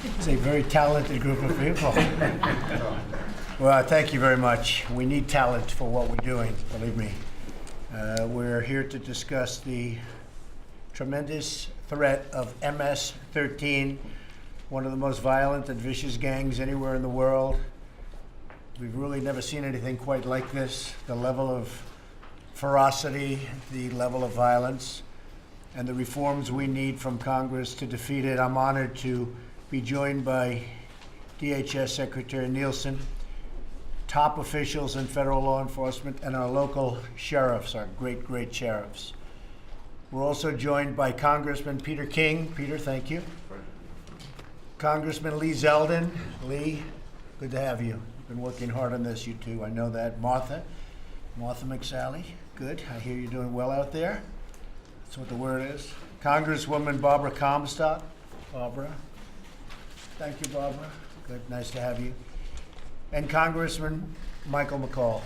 It's a very talented group of people. Well, thank you very much. We need talent for what we're doing, believe me. We're here to discuss the tremendous threat of MS-13, one of the most violent and vicious gangs anywhere in the world. We've really never seen anything quite like this. The level of ferocity, the level of violence, and the reforms we need from Congress to defeat it. I'm honored to be joined by DHS Secretary Nielsen, top officials in federal law enforcement, and our local sheriffs, our great sheriffs. We're also joined by Congressman Peter King. Peter, thank you. Congressman Lee Zeldin. Lee, good to have you. You've been working hard on this, you two. I know that. Martha McSally, good. I hear you're doing well out there. That's what the word is. Congresswoman Barbara Comstock. Barbara. Thank you, Barbara. Good, nice to have you. And Congressman Michael McCall,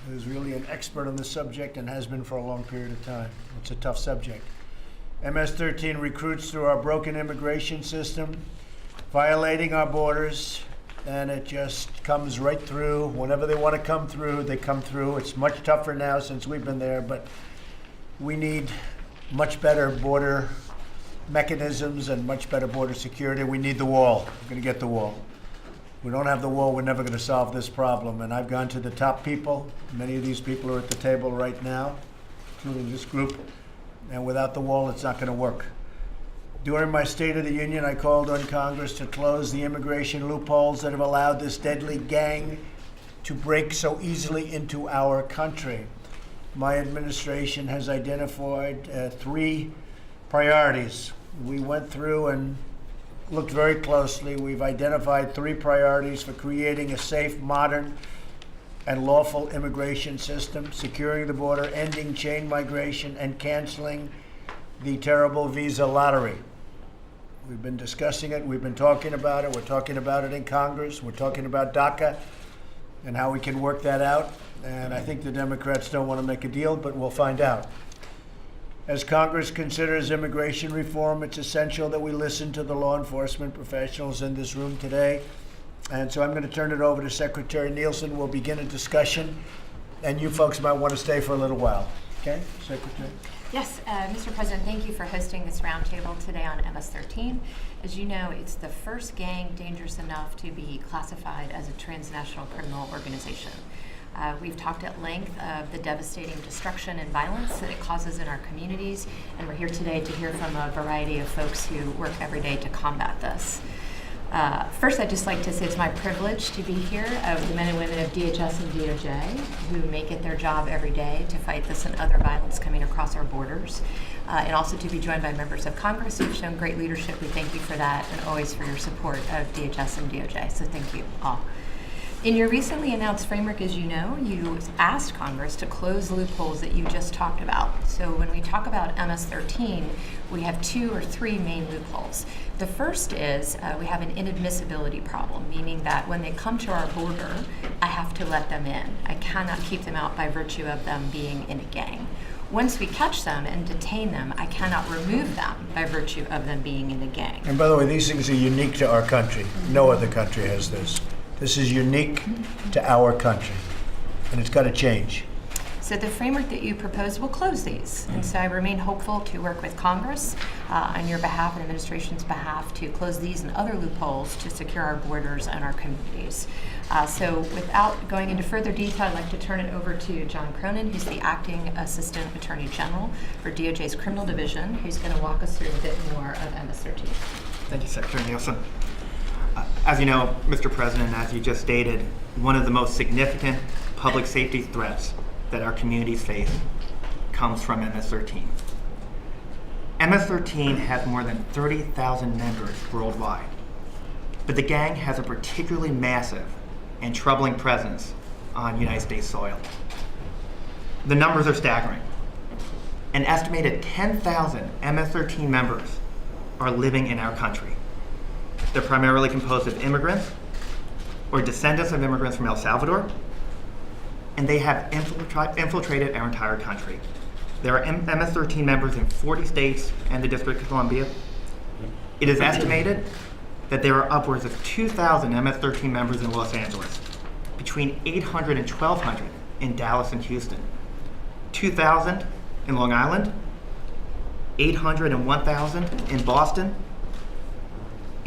who's really an expert on this subject and has been for a long period of time. It's a tough subject. MS-13 recruits through our broken immigration system, violating our borders, and it just comes right through. Whenever they want to come through, they come through. It's much tougher now since we've been there, but we need much better border mechanisms and much better border security. We need the wall. We're going to get the wall. We don't have the wall, we're never going to solve this problem. And I've gone to the top people. Many of these people are at the table right now, including this group. And without the wall, it's not going to work. During my State of the Union, I called on Congress to close the immigration loopholes that have allowed this deadly gang to break so easily into our country. My administration has identified 3 priorities. We went through and looked very closely. We've identified 3 priorities for creating a safe, modern, and lawful immigration system, securing the border, ending chain migration, and canceling the terrible visa lottery. We've been discussing it. We've been talking about it. We're talking about it in Congress. We're talking about DACA and how we can work that out. And I think the Democrats don't want to make a deal, but we'll find out. As Congress considers immigration reform, it's essential that we listen to the law enforcement professionals in this room today. And so I'm going to turn it over to Secretary Nielsen. We'll begin a discussion, and you folks might want to stay for a little while. Okay, Secretary? Yes, Mr. President, thank you for hosting this roundtable today on MS-13. As you know, it's the first gang dangerous enough to be classified as a transnational criminal organization. We've talked at length of the devastating destruction and violence that it causes in our communities, and we're here today to hear from a variety of folks who work every day to combat this. First, I'd just like to say it's my privilege to be here with the men and women of DHS and DOJ who make it their job every day to fight this and other violence coming across our borders, and also to be joined by members of Congress who've shown great leadership. We thank you for that and always for your support of DHS and DOJ, so thank you all. In your recently announced framework, as you know, you asked Congress to close loopholes that you just talked about. So when we talk about MS-13, we have 2 or 3 main loopholes. The first is we have an inadmissibility problem, meaning that when they come to our border, I have to let them in. I cannot keep them out by virtue of them being in a gang. Once we catch them and detain them, I cannot remove them by virtue of them being in a gang. And by the way, these things are unique to our country. No other country has this. This is unique to our country, and it's got to change. So the framework that you proposed will close these. And so I remain hopeful to work with Congress on your behalf and administration's behalf to close these and other loopholes to secure our borders and our communities. So without going into further detail, I'd like to turn it over to John Cronin, who's the Acting Assistant Attorney General for DOJ's Criminal Division, who's going to walk us through a bit more of MS-13. Thank you, Secretary Nielsen. As you know, Mr. President, as you just stated, one of the most significant public safety threats that our communities face comes from MS-13. MS-13 has more than 30,000 members worldwide, but the gang has a particularly massive and troubling presence on United States soil. The numbers are staggering. An estimated 10,000 MS-13 members are living in our country. They're primarily composed of immigrants or descendants of immigrants from El Salvador, and they have infiltrated our entire country. There are MS-13 members in 40 states and the District of Columbia. It is estimated that there are upwards of 2,000 MS-13 members in Los Angeles, between 800 and 1,200 in Dallas and Houston, 2,000 in Long Island, 800 and 1,000 in Boston,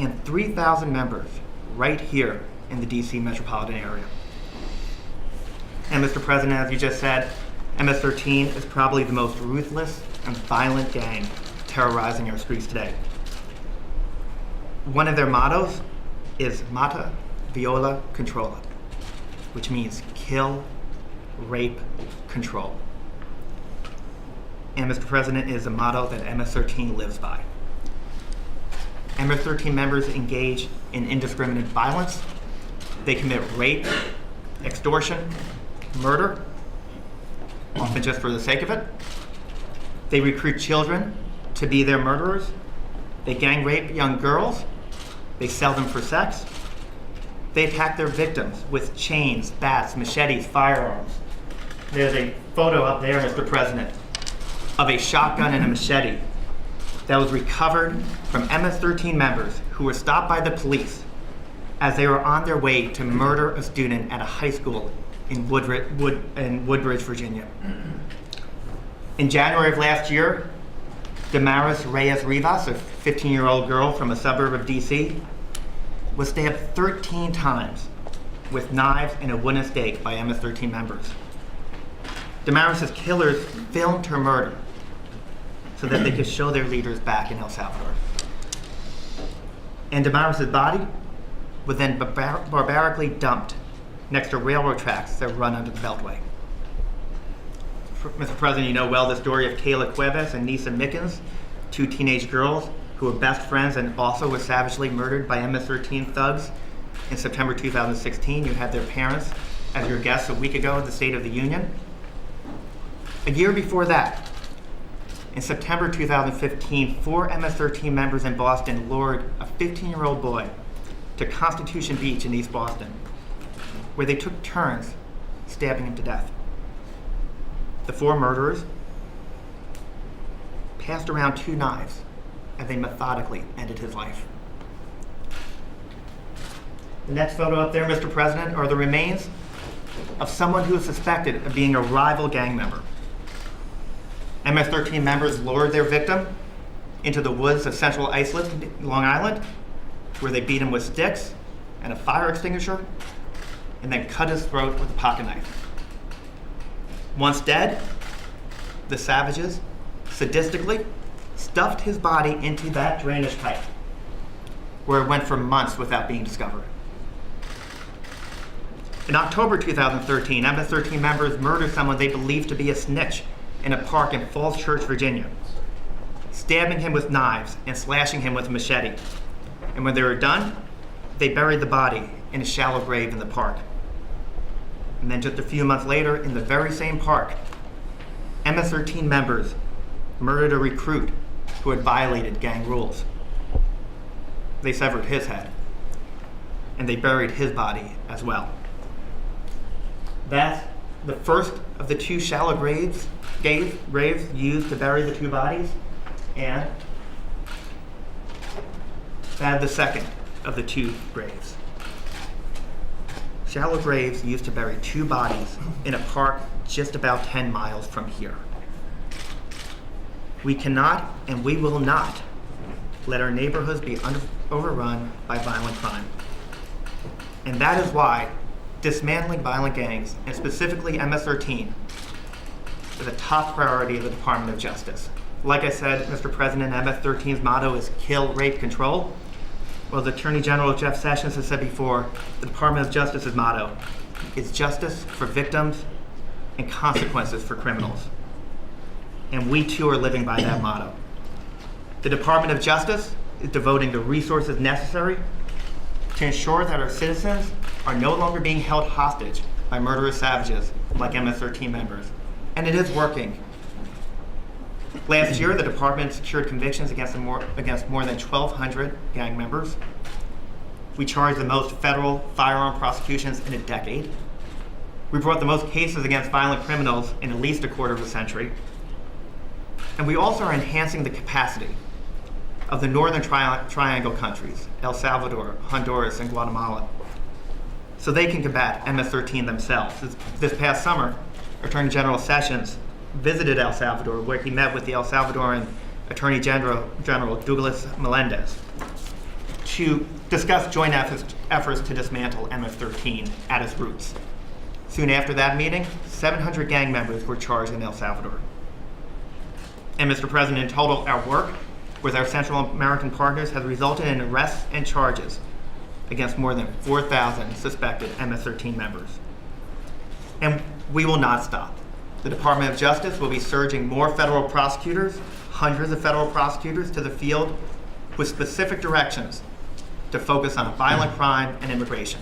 and 3,000 members right here in the DC metropolitan area. And Mr. President, as you just said, MS-13 is probably the most ruthless and violent gang terrorizing our streets today. One of their mottos is Mata, Viola, Controla, which means kill, rape, control. And Mr. President, is a motto that MS-13 lives by. MS-13 members engage in indiscriminate violence. They commit rape, extortion, murder, often just for the sake of it. They recruit children to be their murderers. They gang rape young girls. They sell them for sex. They attack their victims with chains, bats, machetes, firearms. There's a photo up there, Mr. President, of a shotgun and a machete that was recovered from MS-13 members who were stopped by the police as they were on their way to murder a student at a high school in Woodbridge, Virginia. In January of last year, Damaris Reyes Rivas, a 15-year-old girl from a suburb of DC, was stabbed 13 times with knives and a wooden stake by MS-13 members. Damaris's killers filmed her murder so that they could show their leaders back in El Salvador. And Damaris's body was then barbarically dumped next to railroad tracks that run under the Beltway. Mr. President, you know well the story of Kayla Cuevas and Nisa Mickens, two teenage girls who were best friends and also were savagely murdered by MS-13 thugs in September 2016. You had their parents as your guests a week ago in the State of the Union. A year before that, in September 2015, 4 MS-13 members in Boston lured a 15-year-old boy to Constitution Beach in East Boston, where they took turns stabbing him to death. The 4 murderers passed around 2 knives as they methodically ended his life. The next photo up there, Mr. President, are the remains of someone who is suspected of being a rival gang member. MS-13 members lured their victim into the woods of Central Islip, Long Island, where they beat him with sticks and a fire extinguisher, and then cut his throat with a pocket knife. Once dead, the savages sadistically stuffed his body into that drainage pipe, where it went for months without being discovered. In October 2013, MS-13 members murdered someone they believed to be a snitch in a park in Falls Church, Virginia, stabbing him with knives and slashing him with a machete. And when they were done, they buried the body in a shallow grave in the park. And then just a few months later, in the very same park, MS-13 members murdered a recruit who had violated gang rules. They severed his head, and they buried his body as well. That's the first of the 2 shallow graves used to bury the 2 bodies, and that the second of the 2 graves. Shallow graves used to bury 2 bodies in a park just about 10 miles from here. We cannot and we will not let our neighborhoods be overrun by violent crime. And that is why dismantling violent gangs, and specifically MS-13, is a top priority of the Department of Justice. Like I said, Mr. President, MS-13's motto is kill, rape, control. Well, the Attorney General Jeff Sessions has said before, the Department of Justice's motto is justice for victims and consequences for criminals. And we too are living by that motto. The Department of Justice is devoting the resources necessary to ensure that our citizens are no longer being held hostage by murderous savages like MS-13 members. And it is working. Last year, the department secured convictions against more than 1,200 gang members. We charged the most federal firearm prosecutions in a decade. We brought the most cases against violent criminals in at least a quarter of a century. And we also are enhancing the capacity of the Northern Triangle countries, El Salvador, Honduras, and Guatemala, so they can combat MS-13 themselves. This past summer, Attorney General Sessions visited El Salvador, where he met with the El Salvadoran Attorney General Douglas Melendez to discuss joint efforts to dismantle MS-13 at its roots. Soon after that meeting, 700 gang members were charged in El Salvador. And Mr. President, in total, our work with our Central American partners has resulted in arrests and charges against more than 4,000 suspected MS-13 members. And we will not stop. The Department of Justice will be surging more federal prosecutors, hundreds of federal prosecutors, to the field with specific directions to focus on violent crime and immigration.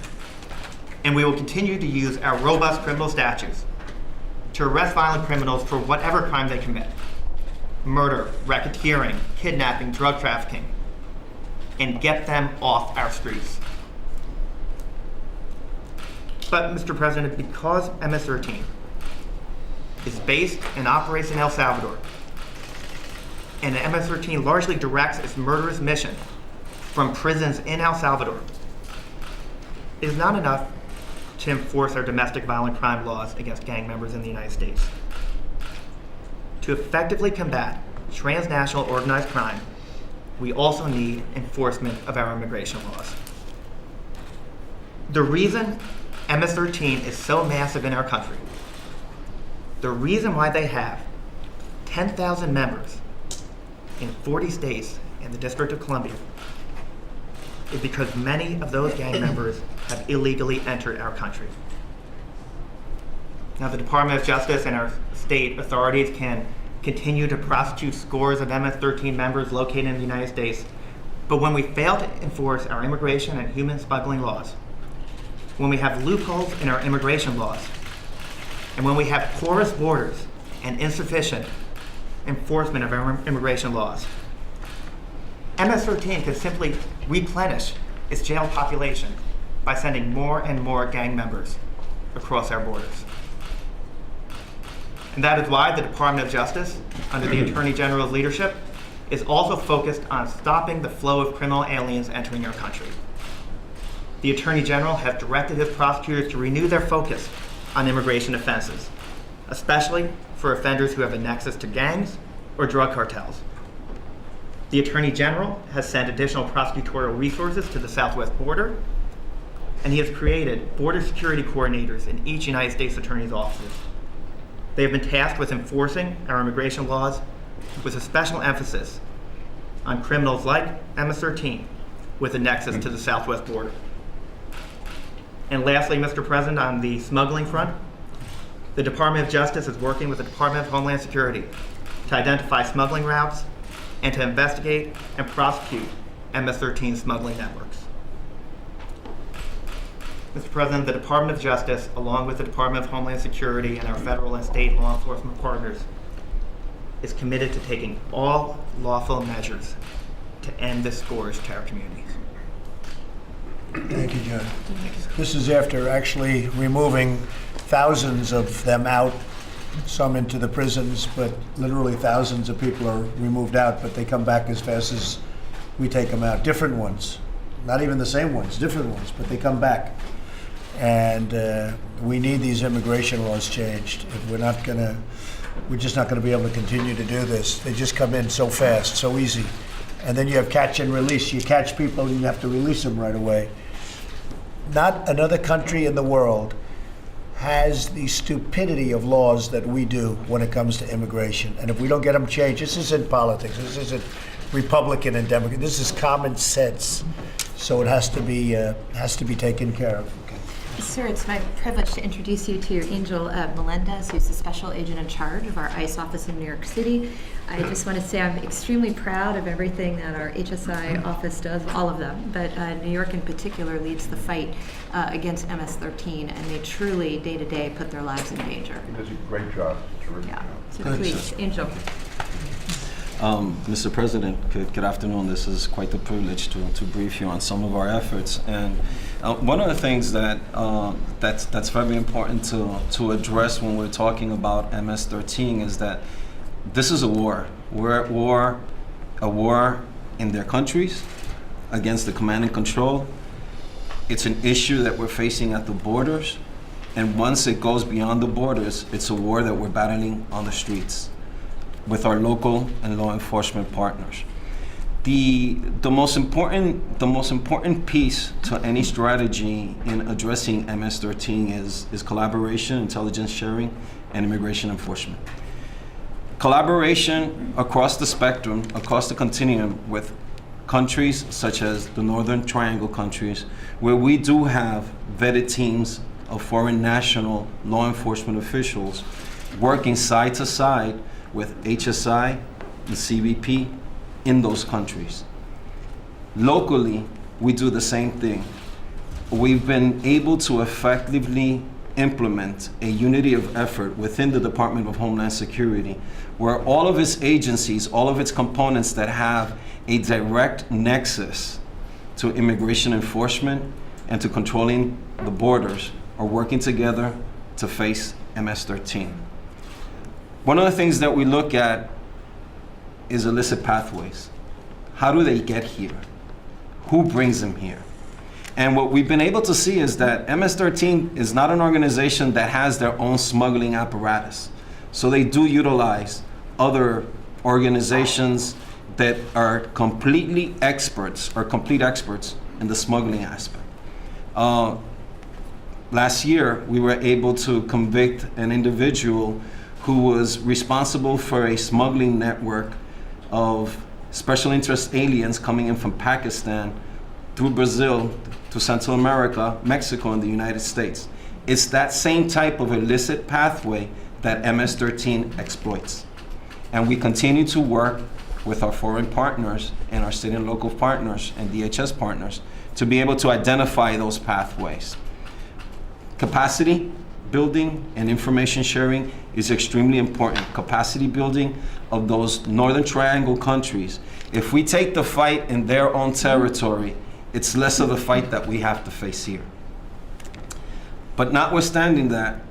And we will continue to use our robust criminal statutes to arrest violent criminals for whatever crime they commit: murder, racketeering, kidnapping, drug trafficking, and get them off our streets. But, Mr. President, because MS-13 is based and operates in El Salvador, and MS-13 largely directs its murderous mission from prisons in El Salvador, it is not enough to enforce our domestic violent crime laws against gang members in the United States. To effectively combat transnational organized crime, we also need enforcement of our immigration laws. The reason MS-13 is so massive in our country, the reason why they have 10,000 members in 40 states and the District of Columbia, is because many of those gang members have illegally entered our country. Now, the Department of Justice and our state authorities can continue to prosecute scores of MS-13 members located in the United States, but when we fail to enforce our immigration and human smuggling laws, when we have loopholes in our immigration laws, and when we have porous borders and insufficient enforcement of our immigration laws, MS-13 can simply replenish its jail population by sending more and more gang members across our borders. And that is why the Department of Justice, under the Attorney General's leadership, is also focused on stopping the flow of criminal aliens entering our country. The Attorney General has directed his prosecutors to renew their focus on immigration offenses, especially for offenders who have a nexus to gangs or drug cartels. The Attorney General has sent additional prosecutorial resources to the southwest border, and he has created border security coordinators in each United States Attorney's offices. They have been tasked with enforcing our immigration laws with a special emphasis on criminals like MS-13 with a nexus to the southwest border. And lastly, Mr. President, on the smuggling front, the Department of Justice is working with the Department of Homeland Security to identify smuggling routes and to investigate and prosecute MS-13 smuggling networks. Mr. President, the Department of Justice, along with the Department of Homeland Security and our federal and state law enforcement partners, is committed to taking all lawful measures to end this scourge to our communities. Thank you, John. This is after actually removing thousands of them out, some into the prisons, but literally thousands of people are removed out, but they come back as fast as we take them out. Different ones, not even the same ones, different ones, but they come back. And we need these immigration laws changed. If we're just not gonna be able to continue to do this. They just come in so fast, so easy. And then you have catch and release. You catch people and you have to release them right away. Not another country in the world has the stupidity of laws that we do when it comes to immigration. And if we don't get them changed, this isn't politics, this isn't Republican and Democrat, this is common sense. So it has to be taken care of. Sir, it's my privilege to introduce you to Angel Melendez, who's the special agent in charge of our ICE office in New York City. I just want to say I'm extremely proud of everything that our HSI office does, all of them, but New York in particular leads the fight against MS-13, and they truly, day to day, put their lives in danger. He does a great job. Terrific job. So please, Angel. Mr. President, good afternoon. This is quite a privilege to brief you on some of our efforts. And one of the things that's very important to address when we're talking about MS-13 is that this is a war. We're at war, a war in their countries against the command and control. It's an issue that we're facing at the borders. And once it goes beyond the borders, it's a war that we're battling on the streets with our local and law enforcement partners. The most important piece to any strategy in addressing MS-13 is collaboration, intelligence sharing, and immigration enforcement. Collaboration across the spectrum, across the continuum with countries such as the Northern Triangle countries, where we do have vetted teams of foreign national law enforcement officials working side to side with HSI and CBP in those countries. Locally, we do the same thing. We've been able to effectively implement a unity of effort within the Department of Homeland Security, where all of its agencies, all of its components that have a direct nexus to immigration enforcement and to controlling the borders are working together to face MS-13. One of the things that we look at is illicit pathways. How do they get here? Who brings them here? And what we've been able to see is that MS-13 is not an organization that has their own smuggling apparatus. So they do utilize other organizations that are complete experts in the smuggling aspect. Last year, we were able to convict an individual who was responsible for a smuggling network of special interest aliens coming in from Pakistan through Brazil to Central America, Mexico, and the United States. It's that same type of illicit pathway that MS-13 exploits. And we continue to work with our foreign partners and our state and local partners and DHS partners to be able to identify those pathways. Capacity building and information sharing is extremely important. Capacity building of those Northern Triangle countries. If we take the fight in their own territory, it's less of a fight that we have to face here. But notwithstanding that,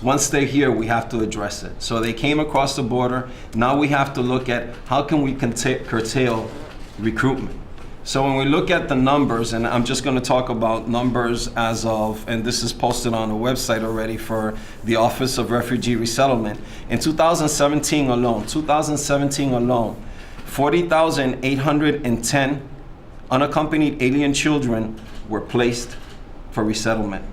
once they're here, we have to address it. So they came across the border. Now we have to look at how can we curtail recruitment. So when we look at the numbers, and I'm just going to talk about numbers as of, and this is posted on the website already for the Office of Refugee Resettlement. In 2017 alone, 40,810 unaccompanied alien children were placed for resettlement.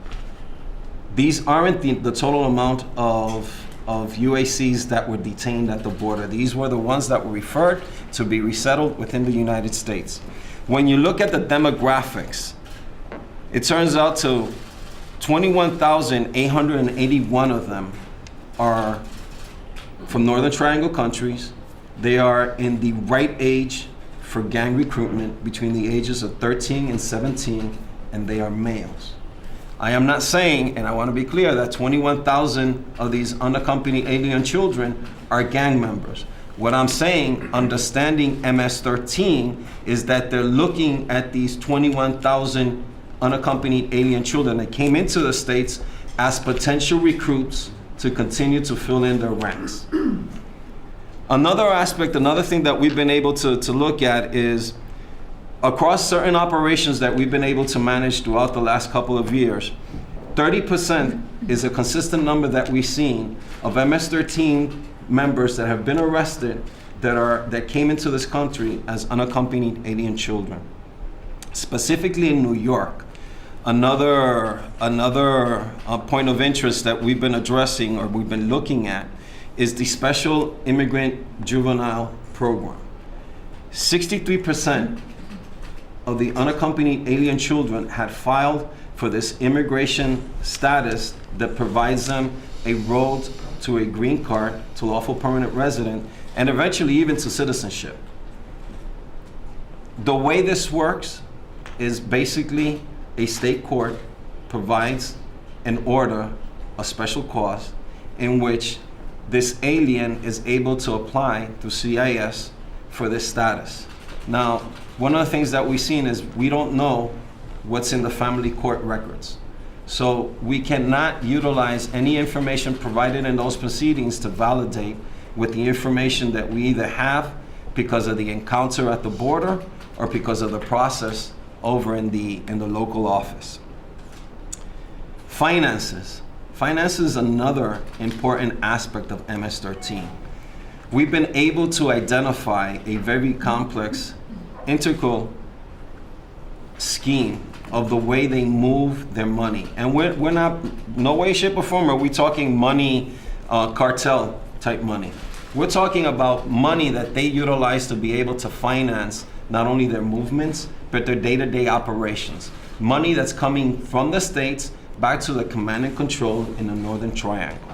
These aren't the total amount of UACs that were detained at the border. These were the ones that were referred to be resettled within the United States. When you look at the demographics, it turns out to 21,881 of them are from Northern Triangle countries. They are in the right age for gang recruitment between the ages of 13 and 17, and they are males. I am not saying, and I want to be clear, that 21,000 of these unaccompanied alien children are gang members. What I'm saying, understanding MS-13, is that they're looking at these 21,000 unaccompanied alien children that came into the States as potential recruits to continue to fill in their ranks. Another aspect, another thing that we've been able to look at is across certain operations that we've been able to manage throughout the last couple of years, 30% is a consistent number that we've seen of MS-13 members that have been arrested that came into this country as unaccompanied alien children. Specifically in New York, another point of interest that we've been addressing or we've been looking at is the Special Immigrant Juvenile Program. 63% of the unaccompanied alien children had filed for this immigration status that provides them a road to a green card, to lawful permanent resident, and eventually even to citizenship. The way this works is basically a state court provides an order, a special cause, in which this alien is able to apply to CIS for this status. Now, one of the things that we've seen is we don't know what's in the family court records. So we cannot utilize any information provided in those proceedings to validate with the information that we either have because of the encounter at the border or because of the process over in the local office. Finances. Finance is another important aspect of MS-13. We've been able to identify a very complex, integral scheme of the way they move their money. And we're not, no way, shape, or form are we talking money, cartel type money. We're talking about money that they utilize to be able to finance not only their movements, but their day-to-day operations. Money that's coming from the States back to the command and control in the Northern Triangle.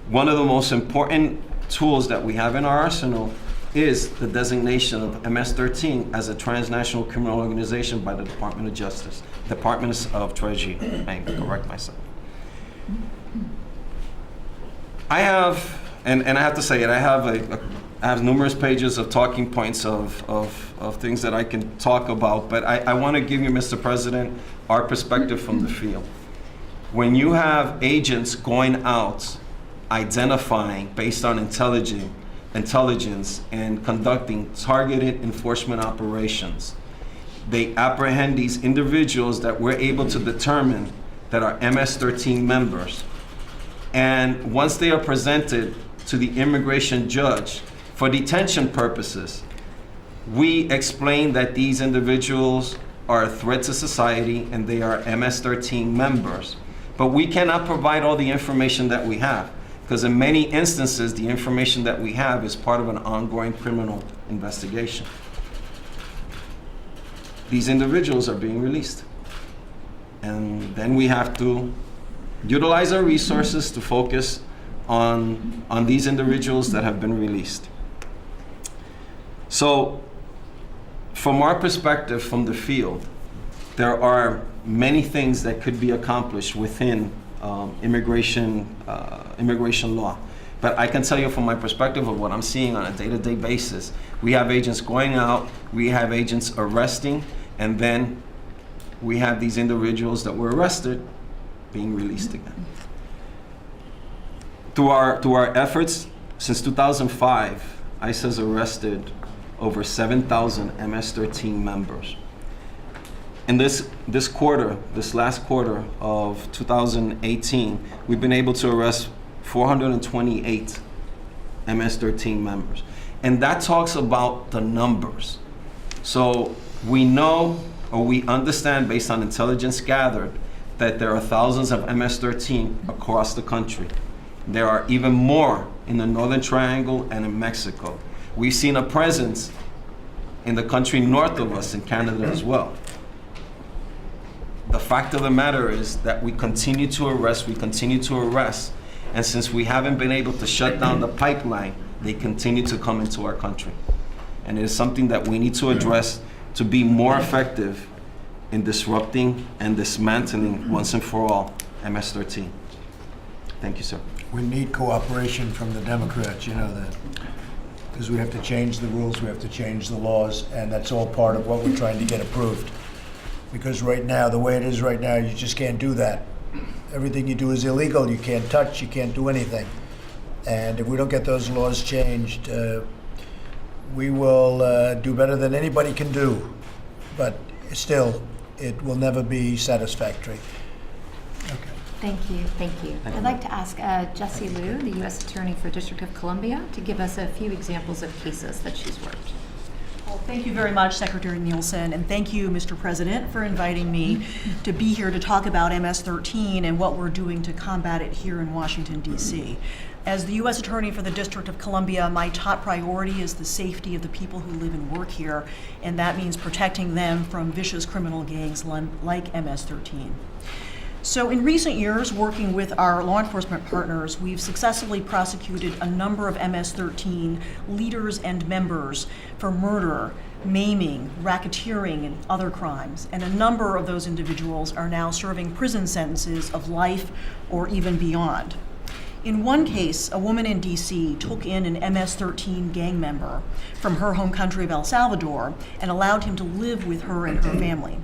One of the most important tools that we have in our arsenal is the designation of MS-13 as a transnational criminal organization by the Department of Justice, Department of Treasury. I can correct myself. I have, and I have to say it, I have numerous pages of talking points of things that I can talk about, but I want to give you, Mr. President, our perspective from the field. When you have agents going out, identifying based on intelligence and conducting targeted enforcement operations, they apprehend these individuals that we're able to determine that are MS-13 members. And once they are presented to the immigration judge for detention purposes, we explain that these individuals are a threat to society and they are MS-13 members. But we cannot provide all the information that we have, because in many instances, the information that we have is part of an ongoing criminal investigation. These individuals are being released. And then we have to utilize our resources to focus on these individuals that have been released. So, from our perspective, from the field, there are many things that could be accomplished within immigration law. But I can tell you from my perspective of what I'm seeing on a day-to-day basis, we have agents going out, we have agents arresting, and then we have these individuals that were arrested being released again. Through our efforts, since 2005, ICE has arrested over 7,000 MS-13 members. In this last quarter of 2018, we've been able to arrest 428 MS-13 members. And that talks about the numbers. So we know, or we understand based on intelligence gathered, that there are thousands of MS-13 across the country. There are even more in the Northern Triangle and in Mexico. We've seen a presence in the country north of us, in Canada as well. The fact of the matter is that we continue to arrest, and since we haven't been able to shut down the pipeline, they continue to come into our country. And it is something that we need to address to be more effective in disrupting and dismantling once and for all MS-13. Thank you, sir. We need cooperation from the Democrats, you know that. Because we have to change the rules, we have to change the laws, and that's all part of what we're trying to get approved. Because right now, the way it is right now, you just can't do that. Everything you do is illegal. You can't touch, you can't do anything. And if we don't get those laws changed, we will do better than anybody can do. But still, it will never be satisfactory. Okay. Thank you. I'd like to ask Jessie Liu, the U.S. Attorney for District of Columbia, to give us a few examples of cases that she's worked. Well, thank you very much, Secretary Nielsen, and thank you, Mr. President, for inviting me to be here to talk about MS-13 and what we're doing to combat it here in Washington, D.C. As the U.S. Attorney for the District of Columbia, my top priority is the safety of the people who live and work here, and that means protecting them from vicious criminal gangs like MS-13. So in recent years, working with our law enforcement partners, we've successfully prosecuted a number of MS-13 leaders and members for murder, maiming, racketeering, and other crimes. And a number of those individuals are now serving prison sentences of life or even beyond. In one case, a woman in D.C. took in an MS-13 gang member from her home country of El Salvador and allowed him to live with her and her family.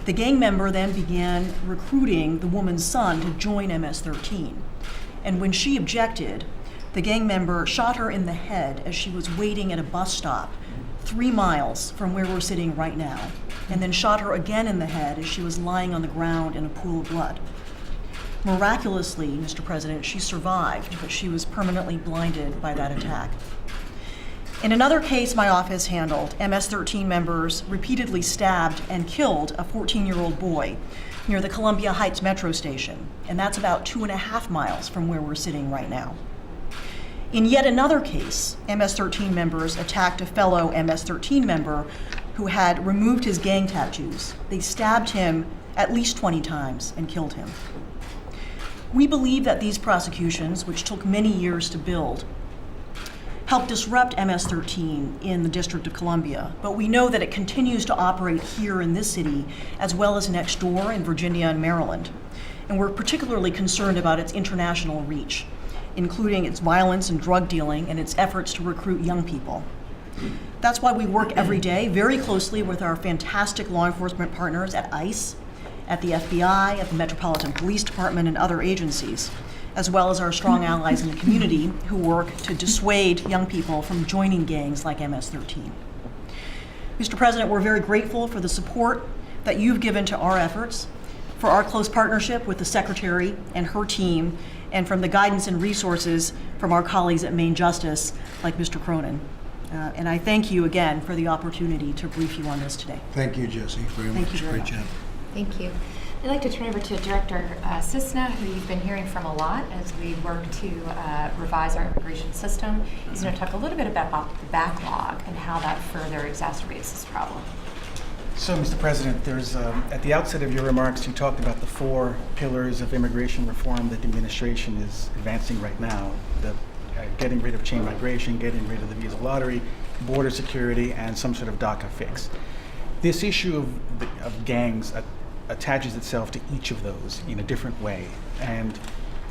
The gang member then began recruiting the woman's son to join MS-13. And when she objected, The gang member shot her in the head as she was waiting at a bus stop 3 miles from where we're sitting right now, and then shot her again in the head as she was lying on the ground in a pool of blood. Miraculously, Mr. President, she survived, but she was permanently blinded by that attack. In another case my office handled, MS-13 members repeatedly stabbed and killed a 14-year-old boy near the Columbia Heights metro station, and that's about 2.5 miles from where we're sitting right now. In yet another case, MS-13 members attacked a fellow MS-13 member who had removed his gang tattoos. They stabbed him at least 20 times and killed him. We believe that these prosecutions, which took many years to build, helped disrupt MS-13 in the District of Columbia, but we know that it continues to operate here in this city as well as next door in Virginia and Maryland. And we're particularly concerned about its international reach, including its violence and drug dealing and its efforts to recruit young people. That's why we work every day very closely with our fantastic law enforcement partners at ICE, at the FBI, at the Metropolitan Police Department, and other agencies, as well as our strong allies in the community who work to dissuade young people from joining gangs like MS-13. Mr. President, we're very grateful for the support that you've given to our efforts, for our close partnership with the Secretary and her team, and from the guidance and resources from our colleagues at Maine Justice, like Mr. Cronin. And I thank you again for the opportunity to brief you on this today. Thank you, Jesse, very Thank much. you very Great much. job. Thank you. I'd like to turn over to Director Cisna, who you've been hearing from a lot as we work to revise our immigration system. He's going to talk a little bit about the backlog and how that further exacerbates this problem. So, Mr. President, there's at the outset of your remarks, you talked about the 4 pillars of immigration reform that the administration is advancing right now: the getting rid of chain migration, getting rid of the visa lottery, border security, and some sort of DACA fix. This issue of gangs attaches itself to each of those in a different way. And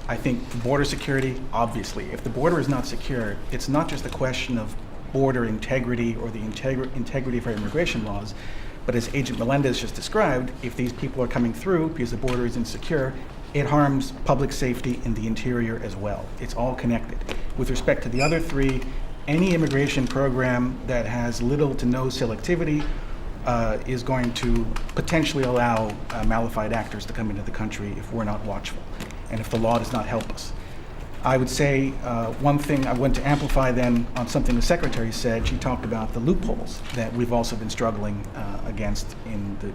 I think border security, obviously, if the border is not secure, it's not just a question of border integrity or the integrity of our immigration laws, but as Agent Melendez just described, if these people are coming through because the border is insecure, it harms public safety in the interior as well. It's all connected. With respect to the other 3, any immigration program that has little to no selectivity is going to potentially allow malified actors to come into the country if we're not watchful and if the law does not help us. I would say one thing I want to amplify then on something the Secretary said. She talked about the loopholes that we've also been struggling against in the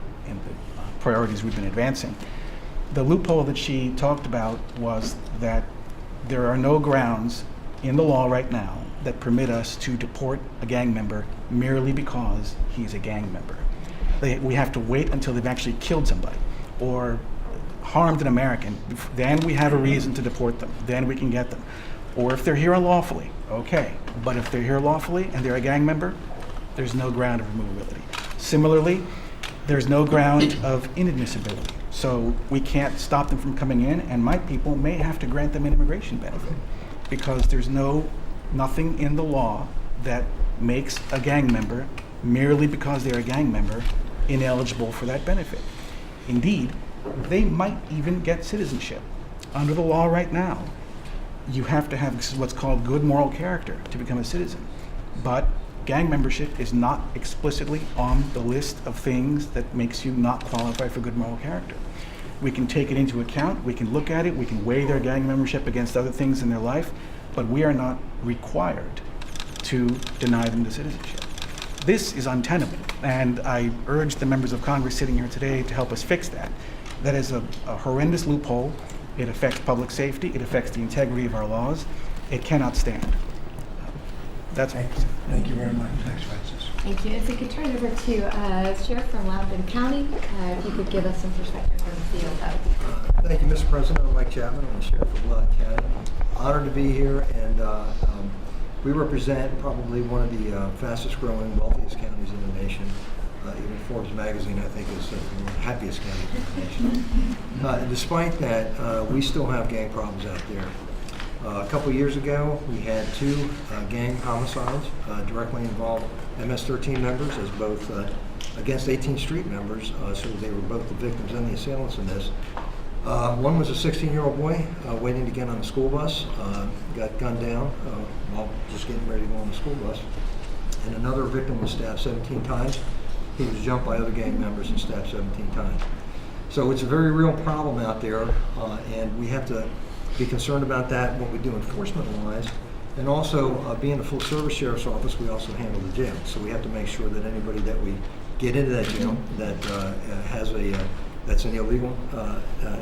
priorities we've been advancing. The loophole that she talked about was that there are no grounds in the law right now that permit us to deport a gang member merely because he's a gang member. We have to wait until they've actually killed somebody or harmed an American. Then we have a reason to deport them. Then we can get them. Or if they're here unlawfully, okay. But if they're here lawfully and they're a gang member, there's no ground of removability. Similarly, there's no ground of inadmissibility. So we can't stop them from coming in, and my people may have to grant them an immigration benefit because there's nothing in the law that makes a gang member, merely because they're a gang member, ineligible for that benefit. Indeed, they might even get citizenship. Under the law right now, you have to have what's called good moral character to become a citizen. But gang membership is not explicitly on the list of things that makes you not qualify for good moral character. We can take it into account, we can look at it, we can weigh their gang membership against other things in their life, but we are not required to deny them the citizenship. This is untenable, and I urge the members of Congress sitting here today to help us fix that. That is a horrendous loophole. It affects public safety, it affects the integrity of our laws. It cannot stand. That's all. Thank you very much. Thanks, Francis. Thank you. If we could turn over to Sheriff from Loudoun County, if you could give us some perspective from the field, that would be great. Thank you, Mr. President. I'm Mike Chapman. I'm the Sheriff of Loudoun County. Honored to be here, and we represent probably one of the fastest growing, wealthiest counties in the nation. Even Forbes magazine, I think, is the happiest county in the nation. And despite that, we still have gang problems out there. A couple years ago, we had 2 gang homicides directly involved MS-13 members as both against 18th Street members, so they were both the victims and the assailants in this. One was a 16-year-old boy waiting to get on the school bus, got gunned down while just getting ready to go on the school bus. And another victim was stabbed 17 times. He was jumped by other gang members and stabbed 17 times. So it's a very real problem out there, and we have to be concerned about that, what we do enforcement-wise. And also, being a full-service sheriff's office, we also handle the jail. So we have to make sure that anybody that we get into that jail that has that's an illegal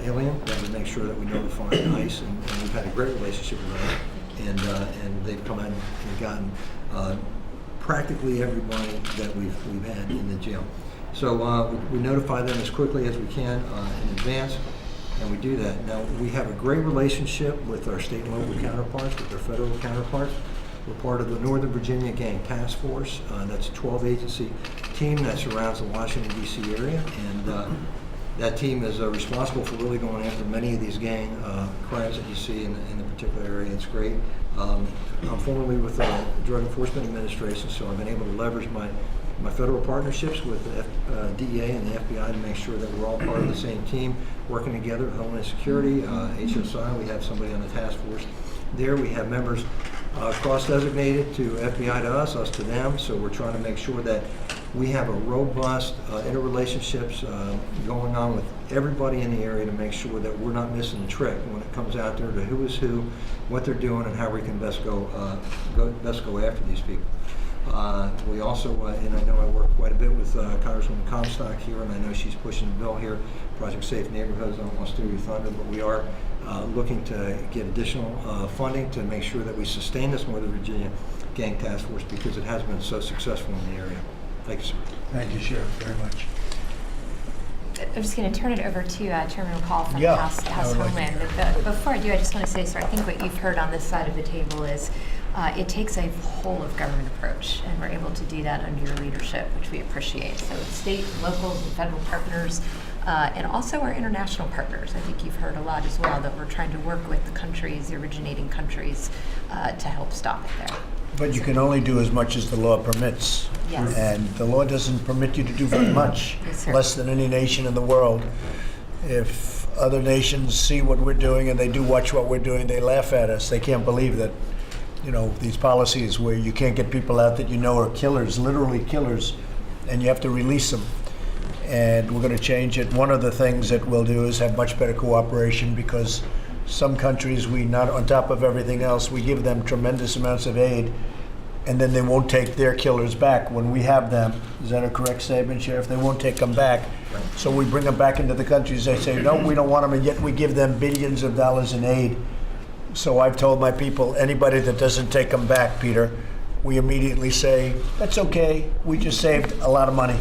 alien, that we make sure that we notify ICE, and we've had a great relationship with them, and they've come in and gotten practically everybody that we've had in the jail. So we notify them as quickly as we can in advance, and we do that. Now, we have a great relationship with our state and local counterparts, with our federal counterparts. We're part of the Northern Virginia Gang Task Force. That's a 12-agency team that surrounds the Washington, D.C. area, and that team is responsible for really going after many of these gang crimes that you see in the particular area. It's great. I'm formerly with the Drug Enforcement Administration, so I've been able to leverage my federal partnerships with the DEA and the FBI to make sure that we're all part of the same team, working together with Homeland Security, HSI. We have somebody on the task force there. We have members cross-designated to FBI to us to them, so we're trying to make sure that we have a robust interrelationships going on with everybody in the area to make sure that we're not missing a trick when it comes out there to who is who, what they're doing, and how we can best go after these people. We also, and I know I work quite a bit with Congresswoman Comstock here, and I know she's pushing the bill here, Project Safe Neighborhoods. I don't want to steal your thunder, but we are looking to get additional funding to make sure that we sustain this Northern Virginia Gang Task Force, because it has been so successful in the area. Thank you, sir. Thank you, Sheriff, very much. I'm just going to turn it over to Chairman McCall from Yeah, House I would like to Homeland. But before I do, I just want to say, sir, I think what you've heard on this side of the table is it takes a whole of government approach, and we're able to do that under your leadership, which we appreciate. So state, local, and federal partners, and also our international partners. I think you've heard a lot as well that we're trying to work with the countries, the originating countries, to help stop it there. But you can only do as much as the law permits. Yes. And the law doesn't permit you to do very much, Yes, sir. less than any nation in the world. If other nations see what we're doing and they do watch what we're doing, they laugh at us. They can't believe that, these policies where you can't get people out that you know are killers, literally killers, and you have to release them. And we're going to change it. One of the things that we'll do is have much better cooperation, because some countries, on top of everything else, we give them tremendous amounts of aid, and then they won't take their killers back when we have them. Is that a correct statement, Sheriff? They won't take them back. So we bring them back into the countries. They say, no, we don't want them, and yet we give them billions of dollars in aid. So I've told my people, anybody that doesn't take them back, Peter, we immediately say, that's okay. We just saved a lot of money.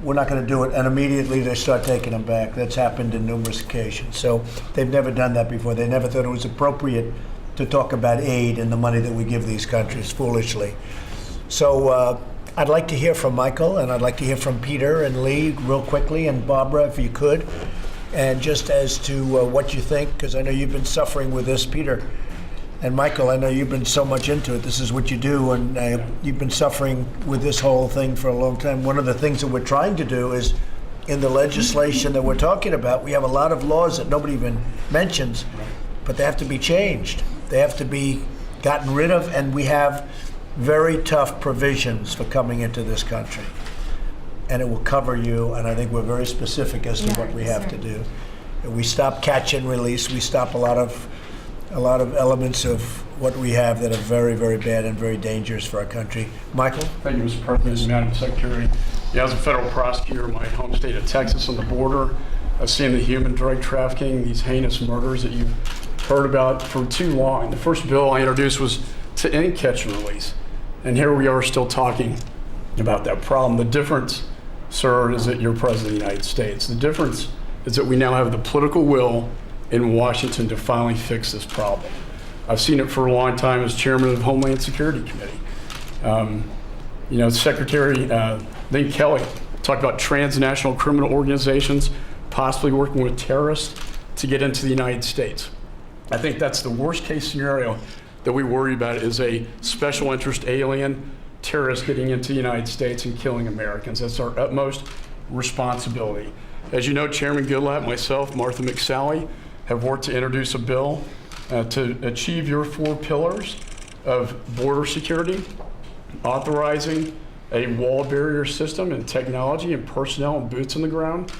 We're not going to do it. And immediately they start taking them back. That's happened in numerous occasions. So they've never done that before. They never thought it was appropriate to talk about aid and the money that we give these countries, foolishly. So I'd like to hear from Michael, and I'd like to hear from Peter and Lee real quickly, and Barbara, if you could. And just as to what you think, because I know you've been suffering with this, Peter. And Michael, I know you've been so much into it. This is what you do, and you've been suffering with this whole thing for a long time. One of the things that we're trying to do is, in the legislation that we're talking about, we have a lot of laws that nobody even mentions, but they have to be changed. They have to be gotten rid of, and we have very tough provisions for coming into this country. And it will cover you, and I think we're very specific as to what we have to do. We stop catch and release. We stop a lot of elements of what we have that are very, very bad and very dangerous for our country. Michael? Thank you, Mr. President, Madam Secretary. Yeah, as a federal prosecutor in my home state of Texas on the border, I've seen the human drug trafficking, these heinous murders that you've heard about for too long. The first bill I introduced was to end catch and release. And here we are still talking about that problem. The difference, sir, is that you're President of the United States. The difference is that we now have the political will in Washington to finally fix this problem. I've seen it for a long time as chairman of the Homeland Security Committee. Secretary Lynn Kelly talked about transnational criminal organizations possibly working with terrorists to get into the United States. I think that's the worst case scenario that we worry about, is a special interest alien terrorist getting into the United States and killing Americans. That's our utmost responsibility. As you know, Chairman Goodlatte, myself, Martha McSally, have worked to introduce a bill to achieve your 4 pillars of border security, authorizing a wall barrier system and technology and personnel and boots on the ground,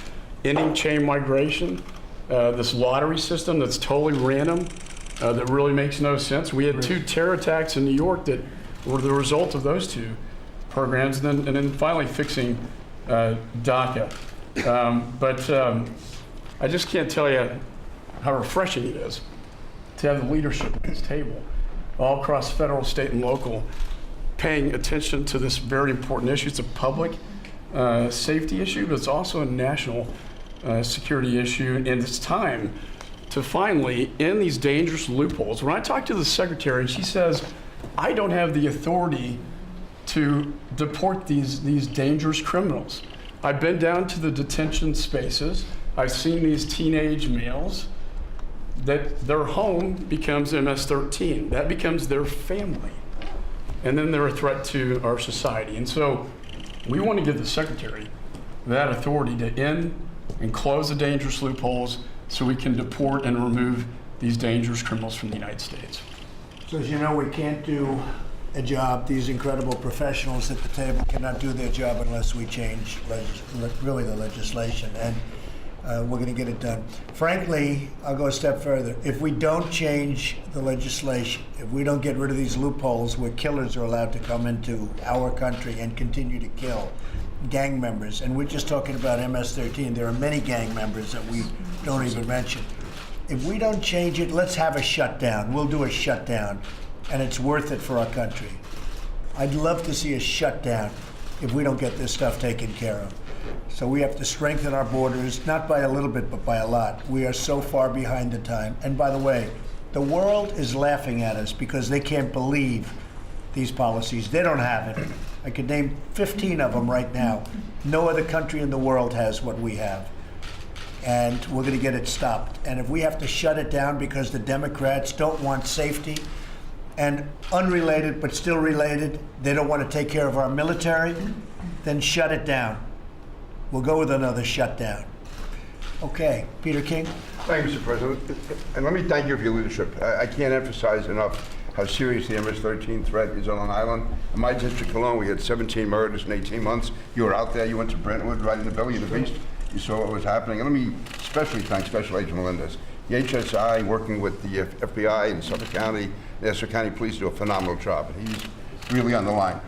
ending chain migration, this lottery system that's totally random, that really makes no sense. We had 2 terror attacks in New York that were the result of those 2 programs, and then finally fixing DACA. But I just can't tell you how refreshing it is to have the leadership at this table, all across federal, state, and local, paying attention to this very important issue. It's a public safety issue, but it's also a national security issue, and it's time to finally end these dangerous loopholes. When I talk to the secretary, she says, I don't have the authority to deport these dangerous criminals. I've been down to the detention spaces. I've seen these teenage males that their home becomes MS-13. That becomes their family. And then they're a threat to our society. And so we want to give the secretary that authority to end and close the dangerous loopholes so we can deport and remove these dangerous criminals from the United States. So as you know, we can't do a job. These incredible professionals at the table cannot do their job unless we change really the legislation, and we're going to get it done. Frankly, I'll go a step further. If we don't change the legislation, if we don't get rid of these loopholes where killers are allowed to come into our country and continue to kill gang members, and we're just talking about MS-13, there are many gang members that we don't even mention. If we don't change it, let's have a shutdown. We'll do a shutdown, and it's worth it for our country. I'd love to see a shutdown if we don't get this stuff taken care of. So we have to strengthen our borders, not by a little bit, but by a lot. We are so far behind the time. And by the way, the world is laughing at us because they can't believe these policies. They don't have it. I could name 15 of them right now. No other country in the world has what we have. And we're going to get it stopped. And if we have to shut it down because the Democrats don't want safety, and unrelated but still related, they don't want to take care of our military, then shut it down. We'll go with another shutdown. Okay, Peter King. Thank you, Mr. President. And let me thank you for your leadership. I can't emphasize enough how serious the MS-13 threat is on Long Island. In my district alone, we had 17 murders in 18 months. You were out there. You went to Brentwood, right in the belly of the beast. You saw what was happening. And let me especially thank Special Agent Melendez. The HSI, working with the FBI in Suffolk County, the Essex County Police, do a phenomenal job. He's really on the line.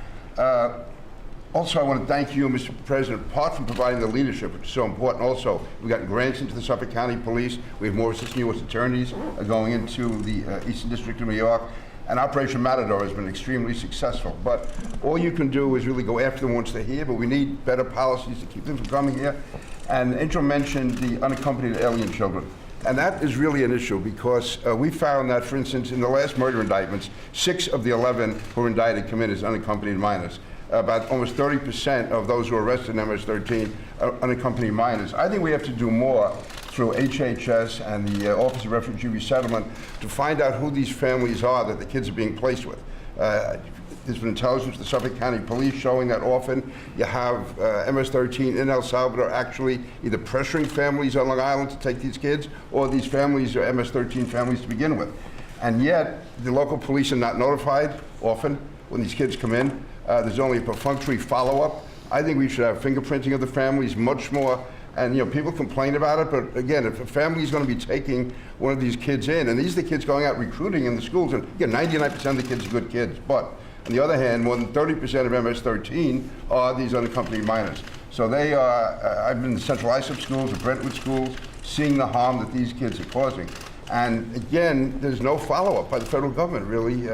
Also, I want to thank you, Mr. President, apart from providing the leadership, which is so important. Also, we've gotten grants into the Suffolk County Police. We have more assistant U.S. attorneys going into the Eastern District of New York. And Operation Matador has been extremely successful. But all you can do is really go after them once they're here, but we need better policies to keep them from coming here. And Angel mentioned the unaccompanied alien children. And that is really an issue because we found that, for instance, in the last murder indictments, 6 of the 11 who were indicted come in as unaccompanied minors. About almost 30% of those who are arrested in MS-13 are unaccompanied minors. I think we have to do more through HHS and the Office of Refugee Resettlement to find out who these families are that the kids are being placed with. There's been intelligence from the Suffolk County Police showing that often you have MS-13 in El Salvador actually either pressuring families on Long Island to take these kids, or these families are MS-13 families to begin with. And yet, the local police are not notified often when these kids come in. There's only a perfunctory follow-up. I think we should have fingerprinting of the families much more. And people complain about it, but again, if a family is going to be taking one of these kids in, and these are the kids going out recruiting in the schools, and again, 99% of the kids are good kids, but on the other hand, more than 30% of MS-13 are these unaccompanied minors. So they are, I've been in the Central Islip schools, the Brentwood schools, seeing the harm that these kids are causing. And again, there's no follow-up by the federal government, really,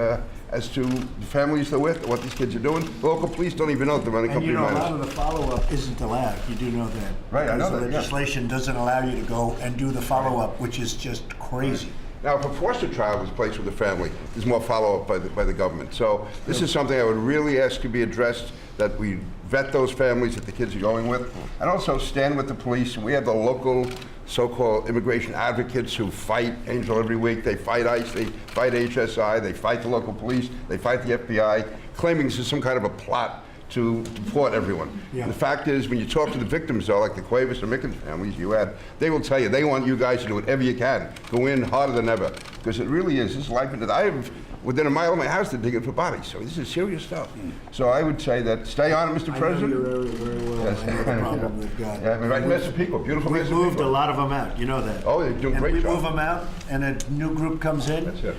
as to the families they're with, what these kids are doing. The local police don't even know that they're unaccompanied minors. And a lot of the follow-up isn't allowed. You do know that. Right, I know that, the legislation doesn't allow you to go and do the follow-up, which is just crazy. Now, if a foster child is placed with a family, there's more follow-up by the government. So this is something I would really ask to be addressed, that we vet those families that the kids are going with, and also stand with the police. We have the local so-called immigration advocates who fight Angel every week. They fight ICE, they fight HSI, they fight the local police, they fight the FBI, claiming this is some kind of a plot to deport everyone. Yeah. The fact is, when you talk to the victims, though, like the Cuevas and Mickens families you had, they will tell you they want you guys to do whatever you can. Go in harder than ever. Because it really is. This is life and death. I have, within a mile of my house, they're digging for bodies. So this is serious stuff. So I would say that stay on it, Mr. President. I know your area very well. Yes. I know the problem we've got. Yeah, I mean, right mess of people, beautiful mess We've of moved people. a lot of them out, you know that. Oh, they're doing a And great we job. move them out, and a new group comes in, That's it.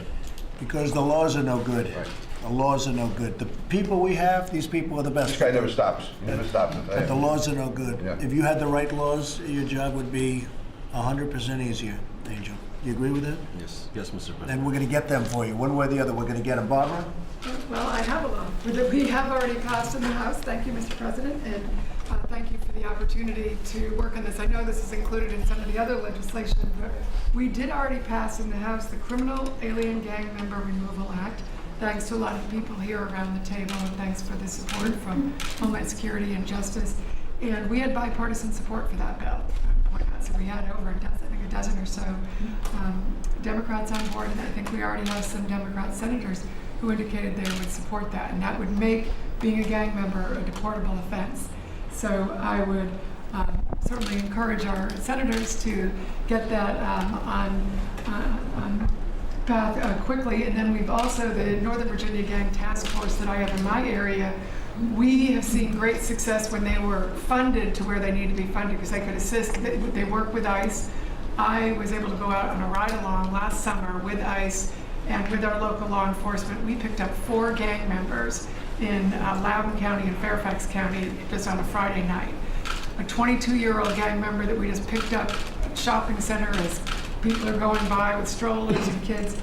because the laws are no good. Right. The laws are no good. The people we have, these people are the best. This guy never stops. He never stops. But the laws are no good. Yeah. If you had the right laws, your job would be 100% easier, Angel. Do you agree with that? Yes, yes, Mr. President. Then we're going to get them for you, one way or the other. We're going to get them. Barbara? Well, I have a law that we have already passed in the House. Thank you, Mr. President, and thank you for the opportunity to work on this. I know this is included in some of the other legislation, but we did already pass in the House the Criminal Alien Gang Member Removal Act, thanks to a lot of people here around the table, and thanks for the support from Homeland Security and Justice. And we had bipartisan support for that bill. So we had over a dozen or so Democrats on board, and I think we already have some Democrat senators who indicated they would support that, and that would make being a gang member a deportable offense. So I would certainly encourage our senators to get that on path quickly. And then we've also, the Northern Virginia Gang Task Force that I have in my area, we have seen great success when they were funded to where they need to be funded because they could assist. They work with ICE. I was able to go out on a ride-along last summer with ICE and with our local law enforcement. We picked up 4 gang members in Loudoun County and Fairfax County just on a Friday night. A 22-year-old gang member that we just picked up at a shopping center as people are going by with strollers and kids.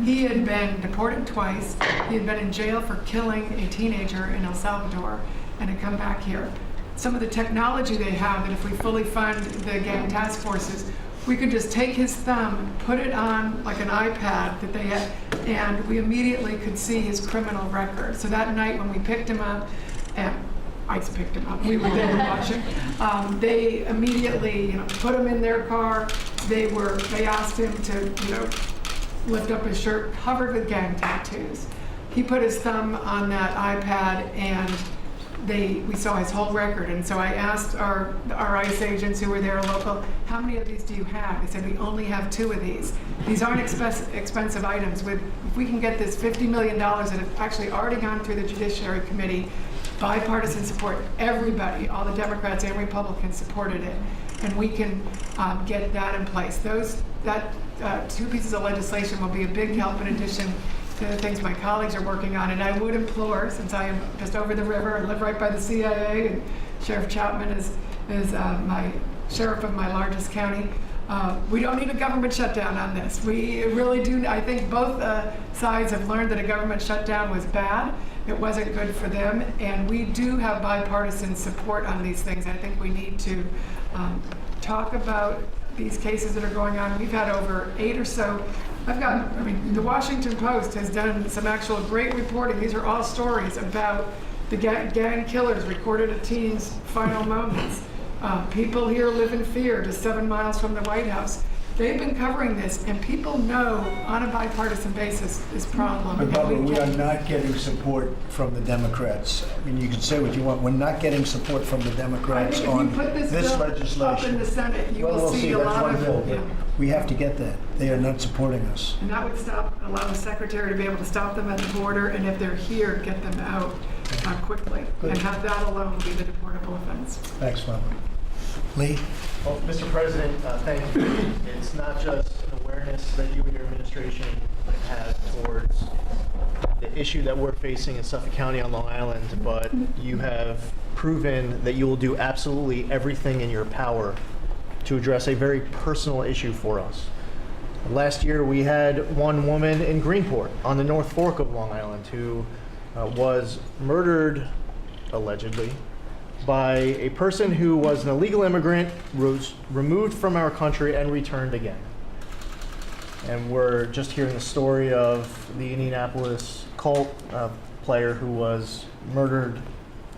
He had been deported twice. He had been in jail for killing a teenager in El Salvador and had come back here. Some of the technology they have, that if we fully fund the gang task forces, we could just take his thumb, put it on like an iPad that they had, and we immediately could see his criminal record. So that night when we picked him up, and ICE picked him up, we were there watching, they immediately put him in their car. They asked him to lift up his shirt, covered with gang tattoos. He put his thumb on that iPad and we saw his whole record. And so I asked our ICE agents who were there local, how many of these do you have? They said, we only have 2 of these. These aren't expensive items. If we can get this $50 million that have actually already gone through the Judiciary Committee, bipartisan support, everybody, all the Democrats and Republicans supported it. And we can get that in place. That 2 pieces of legislation will be a big help in addition to the things my colleagues are working on. And I would implore, since I am just over the river and live right by the CIA, and Sheriff Chapman is my sheriff of my largest county, we don't need a government shutdown on this. We really do. I think both sides have learned that a government shutdown was bad. It wasn't good for them. And we do have bipartisan support on these things. I think we need to talk about these cases that are going on. We've had over 8 or so. The Washington Post has done some actual great reporting. These are all stories about the gang killers recorded at teens' final moments. People here live in fear just 7 miles from the White House. They've been covering this, and people know on a bipartisan basis this problem. But Barbara, we are not getting support from the Democrats. I mean, you can say what you want. We're not getting support from the Democrats on this legislation. If you put this bill up in the Senate, you will we'll see a That's lot one of bill, but yeah. we have to get that. They are not supporting us. And that would allow the secretary to be able to stop them at the border, and if they're here, get them out quickly. Good. And have that alone be the deportable offense. Thanks, Barbara. Lee? Well, Mr. President, thank you. It's not just an awareness that you and your administration have towards the issue that we're facing in Suffolk County on Long Island, but you have proven that you will do absolutely everything in your power to address a very personal issue for us. Last year, we had one woman in Greenport on the North Fork of Long Island who was murdered, allegedly, by a person who was an illegal immigrant, was removed from our country, and returned again. And we're just hearing the story of the Indianapolis cult player who was murdered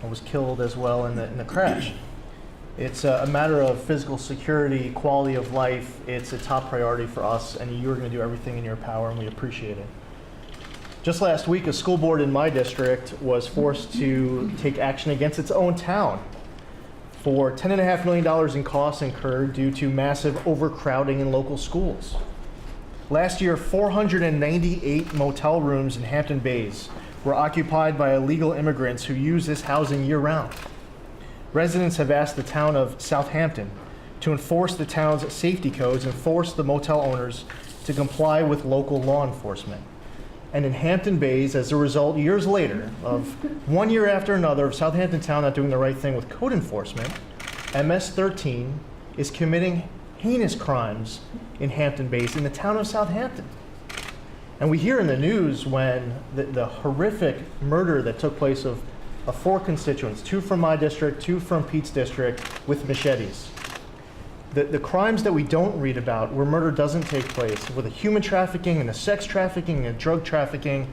and was killed as well in the crash. It's a matter of physical security, quality of life. It's a top priority for us, and you're going to do everything in your power, and we appreciate it. Just last week, a school board in my district was forced to take action against its own town for $10.5 million in costs incurred due to massive overcrowding in local schools. Last year, 498 motel rooms in Hampton Bays were occupied by illegal immigrants who use this housing year-round. Residents have asked the town of Southampton to enforce the town's safety codes and force the motel owners to comply with local law enforcement. And in Hampton Bays, as a result, years later, of 1 year after another of Southampton Town not doing the right thing with code enforcement, MS-13 is committing heinous crimes in Hampton Bays in the town of Southampton. And we hear in the news when the horrific murder that took place of 4 constituents, 2 from my district, 2 from Pete's district, with machetes. The crimes that we don't read about, where murder doesn't take place, with the human trafficking and the sex trafficking and drug trafficking,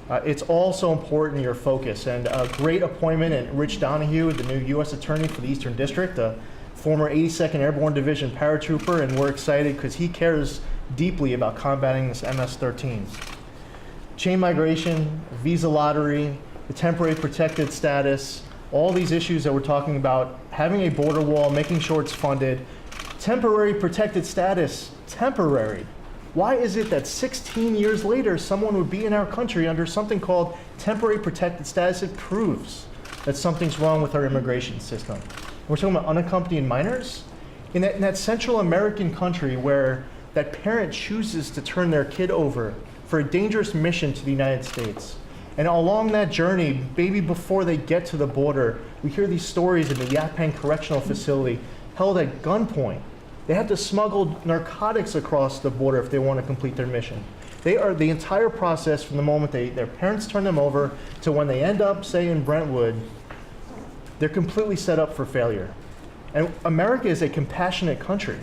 it's all so important in your focus. And a great appointment in Rich Donahue, the new U.S. Attorney for the Eastern District, a former 82nd Airborne Division paratrooper, and we're excited because he cares deeply about combating this MS-13. Chain migration, visa lottery, the temporary protected status, all these issues that we're talking about, having a border wall, making sure it's funded. Temporary protected status, temporary. Why is it that 16 years later someone would be in our country under something called temporary protected status? It proves that something's wrong with our immigration system. We're talking about unaccompanied minors. In that Central American country where that parent chooses to turn their kid over for a dangerous mission to the United States. And along that journey, maybe before they get to the border, we hear these stories in the Yaphank Correctional Facility held at gunpoint. They have to smuggle narcotics across the border if they want to complete their mission. They are the entire process from the moment their parents turn them over to when they end up, say, in Brentwood, they're completely set up for failure. And America is a compassionate country.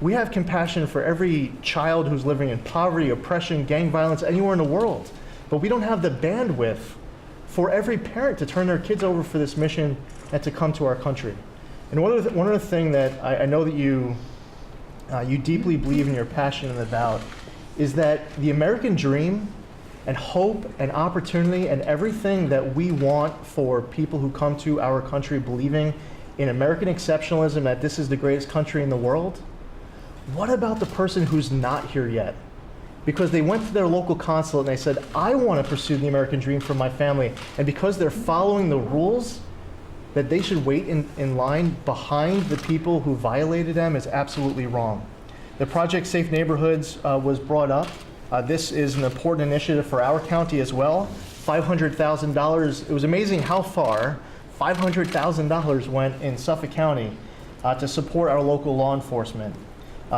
We have compassion for every child who's living in poverty, oppression, gang violence, anywhere in the world. But we don't have the bandwidth for every parent to turn their kids over for this mission and to come to our country. And one other thing that I know that you deeply believe and you're passionate about is that the American dream and hope and opportunity and everything that we want for people who come to our country believing in American exceptionalism, that this is the greatest country in the world, what about the person who's not here yet? Because they went to their local consulate and they said, I want to pursue the American dream for my family. And because they're following the rules, that they should wait in line behind the people who violated them is absolutely wrong. The Project Safe Neighborhoods was brought up. This is an important initiative for our county as well. $500,000, it was amazing how far $500,000 went in Suffolk County to support our local law enforcement.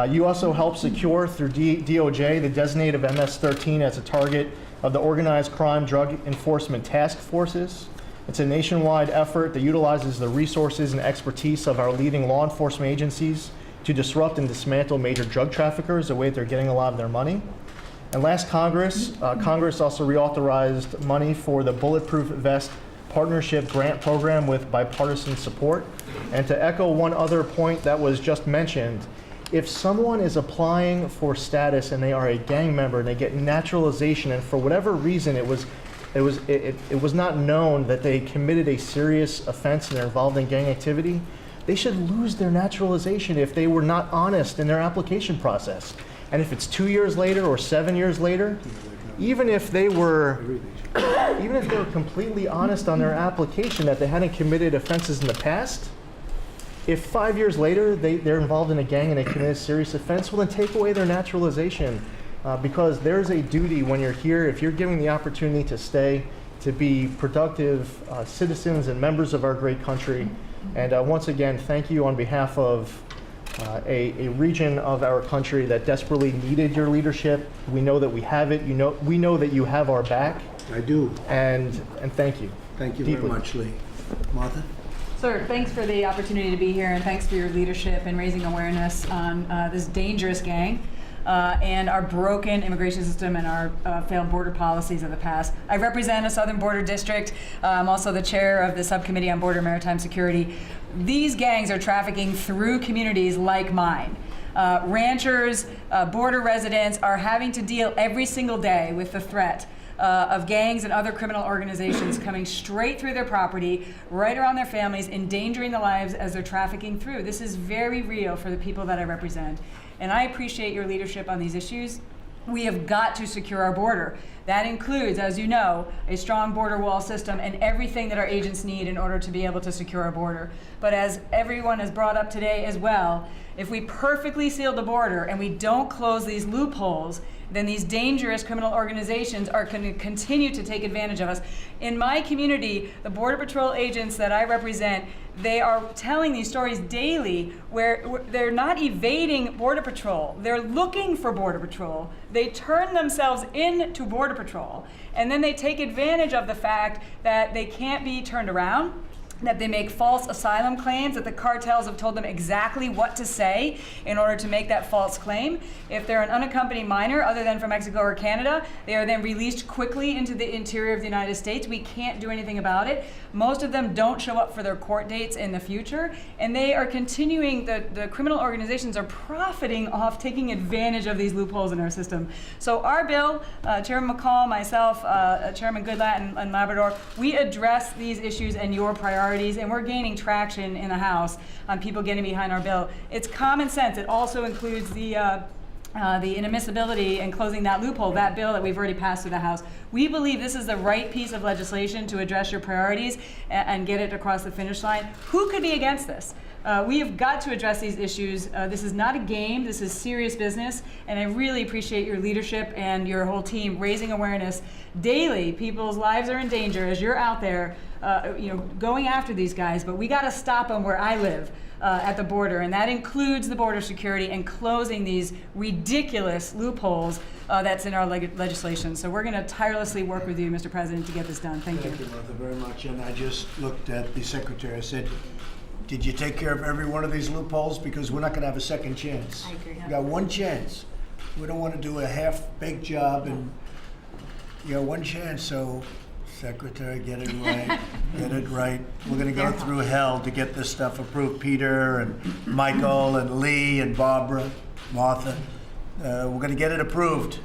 You also helped secure through DOJ the designate of MS-13 as a target of the Organized Crime Drug Enforcement Task Forces. It's a nationwide effort that utilizes the resources and expertise of our leading law enforcement agencies to disrupt and dismantle major drug traffickers, the way they're getting a lot of their money. And last Congress, Congress also reauthorized money for the Bulletproof Vest Partnership Grant Program with bipartisan support. And to echo one other point that was just mentioned, if someone is applying for status and they are a gang member and they get naturalization, and for whatever reason it was not known that they committed a serious offense and they're involved in gang activity, they should lose their naturalization if they were not honest in their application process. And if it's 2 years later or 7 years later, even if they were completely honest on their application that they hadn't committed offenses in the past, if 5 years later they're involved in a gang and they commit a serious offense, well then take away their naturalization. Because there's a duty when you're here, if you're given the opportunity to stay, to be productive citizens and members of our great country. And once again, thank you on behalf of a region of our country that desperately needed your leadership. We know that we have it. We know that you have our back. I do. And thank you. Thank you deeply. very much, Lee. Martha? Sir, thanks for the opportunity to be here, and thanks for your leadership in raising awareness on this dangerous gang and our broken immigration system and our failed border policies of the past. I represent a Southern Border District. I'm also the chair of the Subcommittee on Border and Maritime Security. These gangs are trafficking through communities like mine. Ranchers, border residents are having to deal every single day with the threat of gangs and other criminal organizations coming straight through their property, right around their families, endangering the lives as they're trafficking through. This is very real for the people that I represent. And I appreciate your leadership on these issues. We have got to secure our border. That includes, as you know, a strong border wall system and everything that our agents need in order to be able to secure our border. But as everyone has brought up today as well, if we perfectly seal the border and we don't close these loopholes, then these dangerous criminal organizations are going to continue to take advantage of us. In my community, the Border Patrol agents that I represent, they are telling these stories daily where they're not evading Border Patrol. They're looking for Border Patrol. They turn themselves into Border Patrol. And then they take advantage of the fact that they can't be turned around, that they make false asylum claims, that the cartels have told them exactly what to say in order to make that false claim. If they're an unaccompanied minor, other than from Mexico or Canada, they are then released quickly into the interior of the United States. We can't do anything about it. Most of them don't show up for their court dates in the future, and they are continuing, the criminal organizations are profiting off taking advantage of these loopholes in our system. So our bill, Chairman McCall, myself, Chairman Goodlatte, and Labrador, we address these issues and your priorities, and we're gaining traction in the House on people getting behind our bill. It's common sense. It also includes the inadmissibility and closing that loophole, that bill that we've already passed through the House. We believe this is the right piece of legislation to address your priorities and get it across the finish line. Who could be against this? We have got to address these issues. This is not a game. This is serious business, and I really appreciate your leadership and your whole team raising awareness daily. People's lives are in danger as you're out there, going after these guys. But we got to stop them where I live. At the border, and that includes the border security and closing these ridiculous loopholes that's in our legislation. So we're going to tirelessly work with you, Mr. President, to get this done. Thank you. Thank you, Martha, very much. And I just looked at the secretary. I said, did you take care of every one of these loopholes? Because we're not going to have a second chance. I agree. We got one chance. We don't want to do a half-baked job, and you got one chance. So, Secretary, get it right. Get it right. We're going to go through hell to get this stuff approved. Peter and Michael and Lee and Barbara, Martha. We're going to get it approved.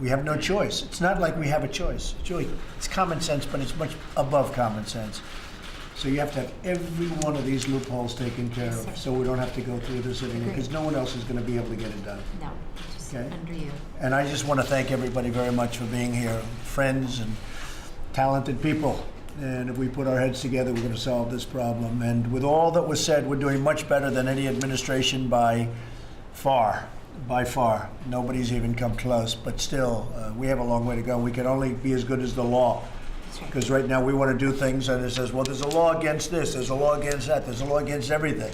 We have no choice. It's not like we have a choice. It's common sense, but it's much above common sense. So you have to have every one of these loopholes taken care of, so we don't have to go through this anymore, because no one else is going to be able to get it done. No, just Okay. under you. And I just want to thank everybody very much for being here, friends and talented people. And if we put our heads together, we're going to solve this problem. And with all that was said, we're doing much better than any administration by far. By far. Nobody's even come close. But still, we have a long way to go. We can only be as good as the law. Because right now we want to do things and it says, well, there's a law against this, there's a law against that, there's a law against everything.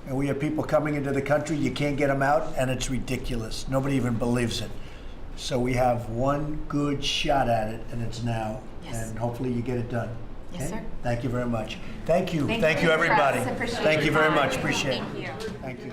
And we have people coming into the country, you can't get them out, and it's ridiculous. Nobody even believes it. So we have one good shot at it, and it's now. Yes. And hopefully you get it done. Yes, sir. Thank you very much. Thank you. Thank Thank you, you, everybody. Press. Appreciate Thank you your very time. much. Appreciate it. Thank you. Thank you.